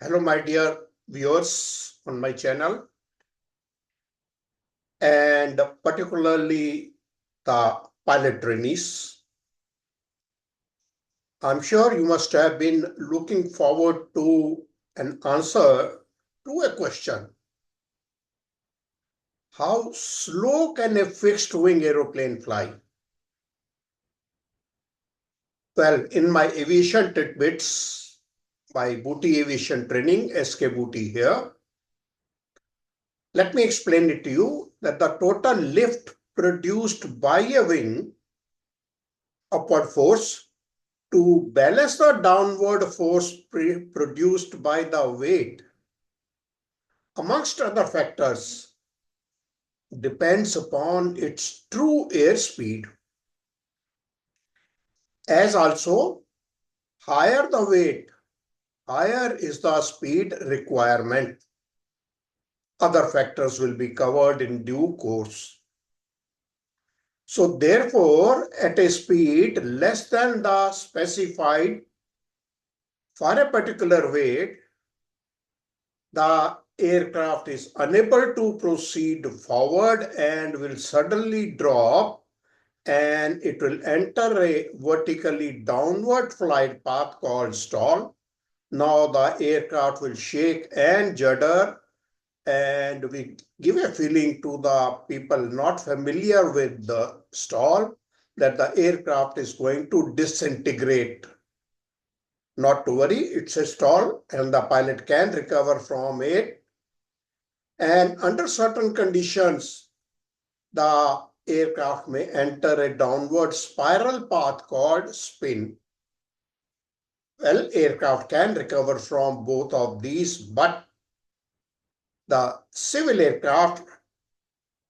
Hello, my dear viewers on my channel, and particularly the pilot trainees. I'm sure you must have been looking forward to an answer to a question. How slow can a fixed wing aeroplane fly? Well, in my aviation tidbits, my Booty Aviation Training, SK Booty here, let me explain it to you that the total lift produced by a wing, upward force, to balance the downward force produced by the weight, amongst other factors, depends upon its true airspeed. As also, higher the weight, higher is the speed requirement. Other factors will be covered in due course. So therefore, at a speed less than the specified for a particular weight, the aircraft is unable to proceed forward and will suddenly drop, and it will enter a vertically downward flight path called stall. Now the aircraft will shake and judder, and we give a feeling to the people not familiar with the stall that the aircraft is going to disintegrate. Not to worry, it's a stall and the pilot can recover from it. And under certain conditions, the aircraft may enter a downward spiral path called spin. Well, aircraft can recover from both of these, but the civil aircraft,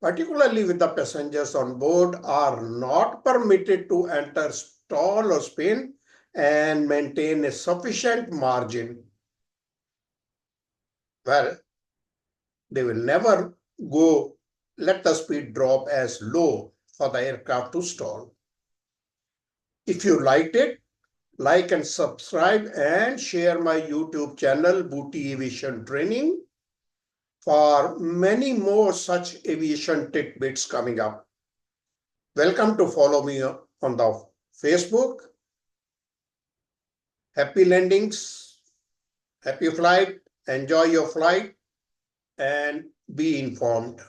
particularly with the passengers on board, are not permitted to enter stall or spin and maintain a sufficient margin. Well, they will never let the speed drop as low for the aircraft to stall. If you liked it, like and subscribe and share my YouTube channel, Booty Aviation Training, for many more such aviation tidbits coming up. Welcome to follow me on the Facebook. Happy landings, happy flight, enjoy your flight, and be informed.